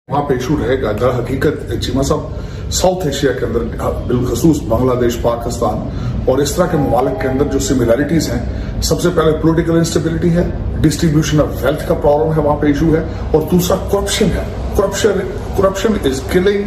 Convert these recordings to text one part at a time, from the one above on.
वहाँ पे इशू रहेगा। दर हकीकत चीमा साहब साउथ एशिया के अंदर बिलखसूस बांग्लादेश, पाकिस्तान और इस तरह के ममालिक के अंदर जो सिमिलैरिटीज हैं, सबसे पहले पॉलिटिकल इंस्टेबिलिटी है, डिस्ट्रीब्यूशन ऑफ वेल्थ का प्रॉब्लम है, वहां पे इशू है, और दूसरा करप्शन है। Corruption is killing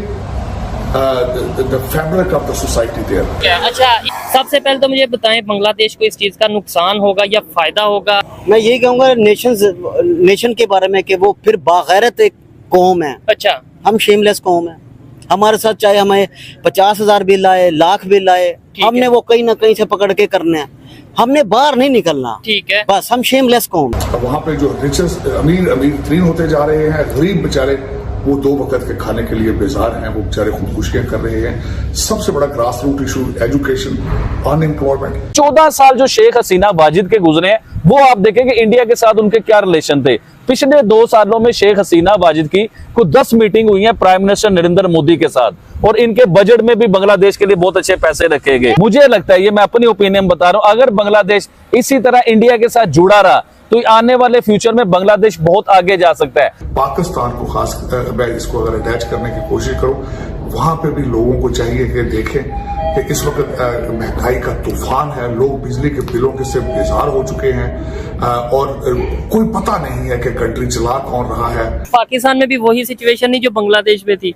the fabric of the society there. अच्छा, सबसे पहले तो मुझे बताएं, बांग्लादेश को इस चीज का नुकसान होगा या फायदा होगा? मैं यही कहूँगा नेशन के बारे में कि वो फिर बागैरत एक कौम है। अच्छा, हम शेमलेस कौम है। हमारे साथ चाहे हमें 50,000 बिल आए, लाख बिल आए, हमने वो कहीं ना कहीं से पकड़ के करने हैं। हमने बाहर नहीं निकलना। ठीक है, बस हम शेमलेस कौम है। वहाँ पे जो रिचेस्ट अमीर तरीन होते जा रहे हैं, गरीब बेचारे वो 2 वक्त के खाने के लिए बेजार हैं, वो बेचारे खुदकुशियां कर रहे हैं। सबसे बड़ा grass root issue education, unemployment. 14 साल जो शेख हसीना वाजिद के गुजरे हैं, वो आप देखेंगे इंडिया के साथ उनके क्या रिलेशन थे। पिछले 2 सालों में शेख हसीना वाजिद की कुछ 10 मीटिंग हुई है प्राइम मिनिस्टर नरेंद्र मोदी के साथ, और इनके बजट में भी बांग्लादेश के लिए बहुत अच्छे पैसे रखे गए। मुझे लगता है, ये मैं अपनी ओपिनियन बता रहा हूं, अगर बांग्लादेश इसी तरह इंडिया के साथ जुड़ा रहा तो आने वाले फ्यूचर में बांग्लादेश बहुत आगे जा सकता है। पाकिस्तान को खास मैं इसको अगर अटैच करने की कोशिश करूं, वहां पे भी लोगों को चाहिए कि देखें कि इस वक्त महंगाई का तूफान है, लोग बिजली के बिलों के से बेजार हो चुके हैं, और कोई पता नहीं है कि कंट्री चला कौन रहा है। पाकिस्तान में भी वही सिचुएशन नहीं जो बांग्लादेश में थी।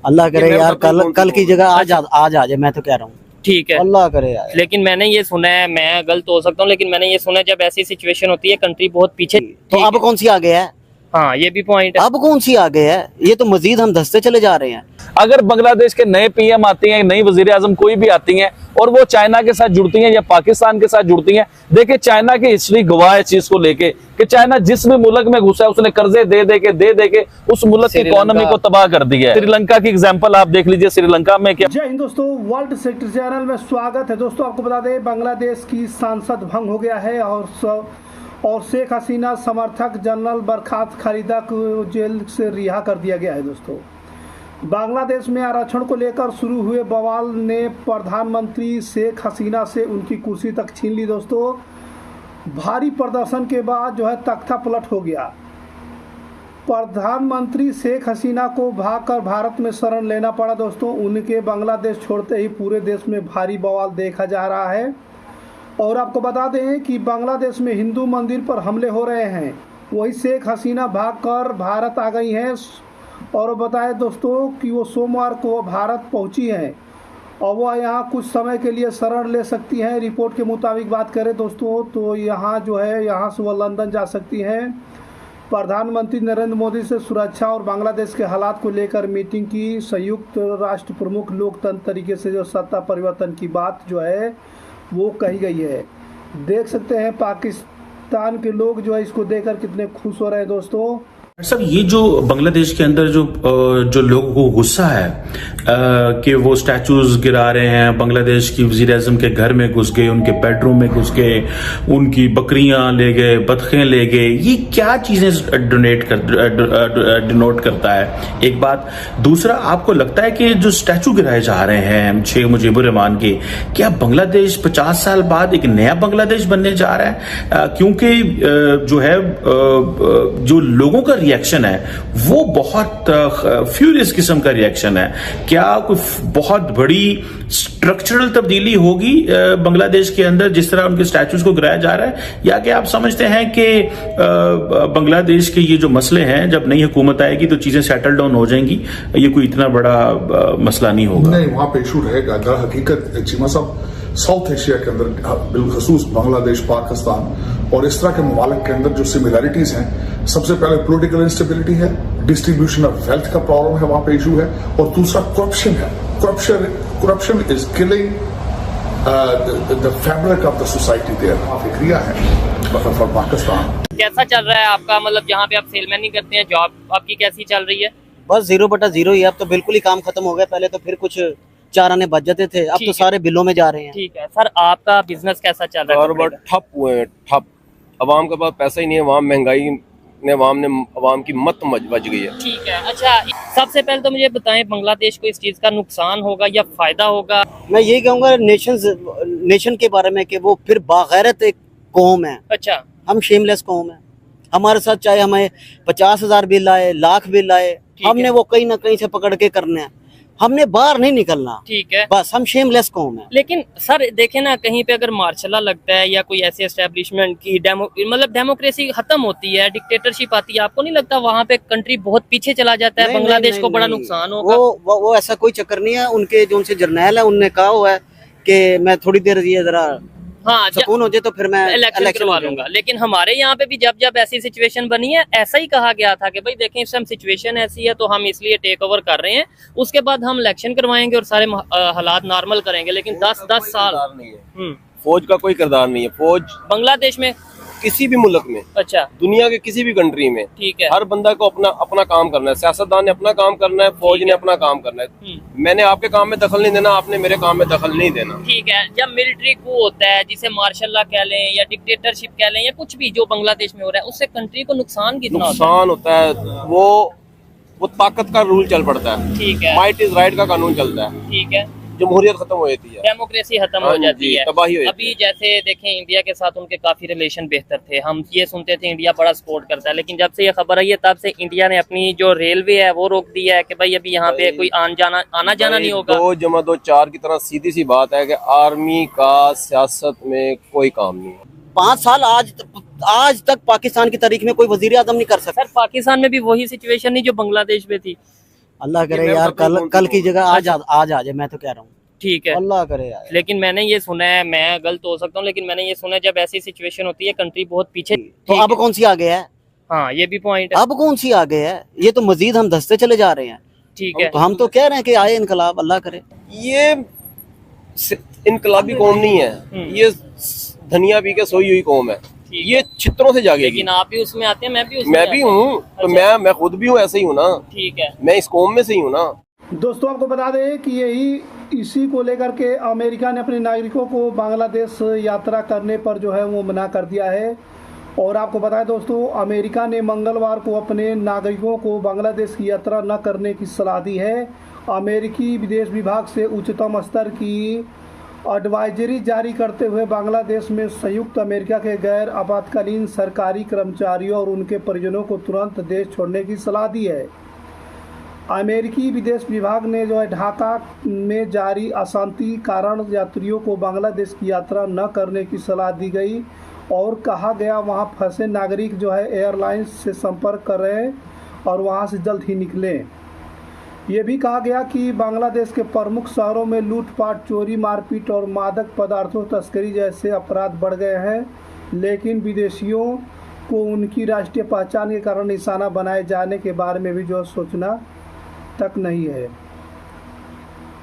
अल्लाह करे यार कल की जगह आज आ जाए, मैं तो कह रहा हूँ। ठीक है, अल्लाह करे यार। लेकिन मैंने ये सुना है, मैं गलत हो सकता हूँ, लेकिन मैंने ये सुना है जब ऐसी सिचुएशन होती है कंट्री बहुत पीछे। तो अब कौन सी आगे है? हाँ, ये भी पॉइंट है। अब कौन सी आगे है? ये तो मजीद हम धसते चले जा रहे हैं। अगर बांग्लादेश के नए पीएम आती हैं, नई वजीर आजम कोई भी आती हैं, और वो चाइना के साथ जुड़ती हैं या पाकिस्तान के साथ जुड़ती हैं, देखिए चाइना की हिस्ट्री गवाह है इस चीज को लेके कि चाइना जिस भी मुल्क में घुसा है उसने कर्जे दे दे के उस मुल्क की इकोनॉमी को तबाह कर दिया है। श्रीलंका की एग्जांपल आप देख लीजिए, श्रीलंका में क्या। जय हिंद दोस्तों, वर्ल्ड सेक्टर चैनल में स्वागत है। दोस्तों आपको बता दें, बांग्लादेश की सांसद भंग हो गया है और शेख हसीना समर्थक जनरल बरखात खालिदा को जेल से रिहा कर दिया गया है। दोस्तों, बांग्लादेश में आरक्षण को लेकर शुरू हुए बवाल ने प्रधानमंत्री शेख हसीना से उनकी कुर्सी तक छीन ली। दोस्तों, भारी प्रदर्शन के बाद जो है तख्ता पलट हो गया। प्रधानमंत्री शेख हसीना को भागकर भारत में शरण लेना पड़ा। दोस्तों, उनके बांग्लादेश छोड़ते ही पूरे देश में भारी बवाल देखा जा रहा है। और आपको बता दें कि बांग्लादेश में हिंदू मंदिर पर हमले हो रहे हैं, वही शेख हसीना भागकर भारत आ गई हैं। और बताएं दोस्तों कि वो सोमवार को भारत पहुंची हैं और वह यहाँ कुछ समय के लिए शरण ले सकती हैं। रिपोर्ट के मुताबिक बात करें दोस्तों, तो यहाँ जो है यहाँ से वह लंदन जा सकती हैं। प्रधानमंत्री नरेंद्र मोदी से सुरक्षा और बांग्लादेश के हालात को लेकर मीटिंग की। संयुक्त राष्ट्र प्रमुख लोकतंत्र तरीके से जो सत्ता परिवर्तन की बात जो है वो कही गई है। देख सकते हैं पाकिस्तान के लोग जो है इसको देखकर कितने खुश हो रहे हैं। दोस्तों, सर, ये जो बांग्लादेश के अंदर जो लोगों को गुस्सा है कि वो स्टैचूज गिरा रहे हैं, बांग्लादेश की वजीर आजम के घर में घुस गए, उनके बेडरूम में घुस गए, उनकी बकरियां ले गए, बतखें ले गए, ये क्या चीजें डिनोट करता है? एक बात। दूसरा, आपको लगता है कि जो स्टैचू गिराए जा रहे हैं शेख मुजीबुर रहमान के, क्या बांग्लादेश 50 साल बाद एक नया बांग्लादेश बनने जा रहा है? क्योंकि जो है जो लोगों का रिएक्शन है वो बहुत फ्यूरियस किस्म का रिएक्शन है। क्या कोई बहुत बड़ी स्ट्रक्चरल तब्दीली होगी बांग्लादेश के अंदर जिस तरह उनके स्टैचूज को गिराया जा रहा है, या कि आप समझते हैं कि बांग्लादेश के ये जो मसले हैं जब नई हुकूमत आएगी तो चीजें सेटल डाउन हो जाएंगी, ये कोई इतना बड़ा मसला नहीं होगा? नहीं, वहां पे इशू रहेगा। दर हकीकत चीमा साहब साउथ एशिया के अंदर बिलखसूस बांग्लादेश, पाकिस्तान और इस तरह के ममालिक के अंदर जो सिमिलैरिटीज हैं, सबसे पहले पॉलिटिकल इंस्टेबिलिटी है, डिस्ट्रीब्यूशन ऑफ वेल्थ का प्रॉब्लम है, वहां पे इशू है, और दूसरा करप्शन है। Corruption is killing the fabric of the society there. फिक्रिया है फॉर पाकिस्तान। कैसा चल रहा है आपका, मतलब जहाँ पे आप सेलमैनी करते हैं, जॉब आपकी कैसी चल रही है? बस 0/0 ही। अब तो बिल्कुल ही काम खत्म हो गया। पहले तो फिर कुछ 4 आने बच जाते थे, अब तो सारे बिलों में जा रहे हैं। ठीक है सर, आपका बिजनेस कैसा चल रहा है? कारोबार ठप हुए हैं, ठप। अवाम के पास पैसा ही नहीं है, वहाँ महंगाई ने अवाम की मत बच गई है। ठीक है, अच्छा सबसे पहले तो मुझे बताएं, बांग्लादेश को इस चीज का नुकसान होगा या फायदा होगा? मैं यही कहूँगा नेशन के बारे में कि वो फिर बागैरत एक कौम है। अच्छा, हम शेमलेस कौम है। हमारे साथ चाहे हमें 50,000 बिल आए, लाख बिल आए, हमने वो कहीं ना कहीं से पकड़ के करना है, हमने बाहर नहीं निकलना। ठीक है। बस हम शेमलेस कौम है। लेकिन सर देखे ना, कहीं पे अगर मार्शल लगता है या कोई ऐसे एस्टेब्लिशमेंट की मतलब डेमोक्रेसी खत्म होती है, डिक्टेटरशिप आती है, आपको नहीं लगता वहाँ पे कंट्री बहुत पीछे चला जाता है, बांग्लादेश को बड़ा नुकसान होगा? वो ऐसा कोई चक्कर नहीं है। उनके जो उनसे जर्नैल है उनने कहा हुआ है कि मैं थोड़ी देर ये जरा हाँ सुकून हो जाए तो फिर मैं इलेक्शन करवा लूंगा। लेकिन हमारे यहाँ पे भी जब ऐसी सिचुएशन बनी है, ऐसा ही कहा गया था कि भाई देखें इस टाइम सिचुएशन ऐसी है तो हम इसलिए टेक ओवर कर रहे हैं, उसके बाद हम इलेक्शन करवाएंगे और सारे हालात नॉर्मल करेंगे। लेकिन 10 साल नहीं है, फौज का कोई किरदार नहीं है। फौज बांग्लादेश में, किसी भी मुल्क में, अच्छा दुनिया के किसी भी कंट्री में, ठीक है, हर बंदा को अपना अपना काम करना है। सियासतदान ने अपना काम करना है, फौज ने अपना काम करना है। मैंने आपके काम में दखल नहीं देना, आपने मेरे काम में दखल नहीं देना। ठीक है। जब मिलिट्री कू होता है, जिसे मार्शल लॉ कह लें या डिक्टेटरशिप कह लें या कुछ भी जो बांग्लादेश में हो रहा है, उससे कंट्री को नुकसान कितना नुकसान होता है? वो ताकत का रूल चल पड़ता है। ठीक है। माइट इज राइट का कानून चलता है। ठीक है। जमहूरियत खत्म हो जाती है, डेमोक्रेसी खत्म हो जाती है, तबाही हो जाती अभी जैसे देखें इंडिया के साथ उनके काफी रिलेशन बेहतर थे, हम ये सुनते थे इंडिया बड़ा सपोर्ट करता है, लेकिन जब से ये खबर आई है तब से इंडिया ने अपनी जो रेलवे है वो रोक दिया है कि भाई अभी यहाँ पे कोई आना जाना नहीं होगा। 2 + 2 4 की तरह सीधी सी बात है कि आर्मी का सियासत में कोई काम नहीं है। 5 साल आज तक पाकिस्तान की तारीख में कोई वजीर आजम नहीं कर सकता। सर पाकिस्तान में भी वही सिचुएशन नहीं जो बांग्लादेश में थी। अल्लाह करे यार कल की जगह आज आ जाए, मैं तो कह रहा हूँ। ठीक है, अल्लाह करे यार। लेकिन मैंने ये सुना है, मैं गलत हो सकता हूँ, लेकिन मैंने ये सुना है जब ऐसी सिचुएशन होती है कंट्री बहुत पीछे। तो अब कौन सी आगे है? हाँ ये भी पॉइंट है। अब कौन सी आगे है? ये तो मजीद हम धसते चले जा रहे हैं। ठीक है। तो हम तो कह रहे हैं कि आए इनकलाब, अल्लाह करे। ये इनकलाबी कौम नहीं है, ये धनिया पी के सोई हुई कौम है। ये चित्रों से जागेगी। लेकिन आप भी उसमें आते हैं, मैं भी उसमें मैं भी हूँ, तो मैं खुद भी हूँ, ऐसे ही हूँ ना। ठीक है, मैं इस कौम में से ही हूँ ना। दोस्तों आपको बता दें कि इसी को लेकर के अमेरिका ने अपने नागरिकों को बांग्लादेश यात्रा करने पर जो है वो मना कर दिया है। और आपको बताएं दोस्तों, अमेरिका ने मंगलवार को अपने नागरिकों को बांग्लादेश की यात्रा न करने की सलाह दी है। अमेरिकी विदेश विभाग से उच्चतम स्तर की एडवाइजरी जारी करते हुए बांग्लादेश में संयुक्त अमेरिका के गैर आपातकालीन सरकारी कर्मचारियों और उनके परिजनों को तुरंत देश छोड़ने की सलाह दी है। अमेरिकी विदेश विभाग ने जो है ढाका में जारी अशांति कारण यात्रियों को बांग्लादेश की यात्रा न करने की सलाह दी गई और कहा गया वहां फंसे नागरिक जो है एयरलाइंस से संपर्क कर रहे हैं और वहां से जल्द ही निकलें। ये भी कहा गया कि बांग्लादेश के प्रमुख शहरों में लूटपाट, चोरी, मारपीट और मादक पदार्थों तस्करी जैसे अपराध बढ़ गए हैं, लेकिन विदेशियों को उनकी राष्ट्रीय पहचान के कारण निशाना बनाए जाने के बारे में भी जो सोचना तक नहीं है।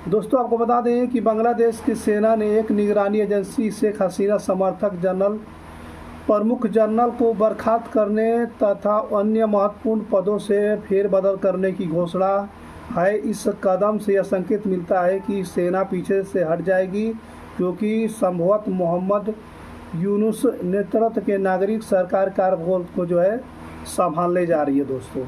दोस्तों आपको बता दें कि बांग्लादेश की सेना ने एक निगरानी एजेंसी शेख हसीना समर्थक जनरल प्रमुख जनरल को बर्खास्त करने तथा अन्य महत्वपूर्ण पदों से फेरबदल करने की घोषणा है। इस कदम से यह संकेत मिलता है कि सेना पीछे से हट जाएगी, क्योंकि संभवतः मोहम्मद यूनुस नेतृत्व के नागरिक सरकार कार्यभार को जो है संभालने जा रही है। दोस्तों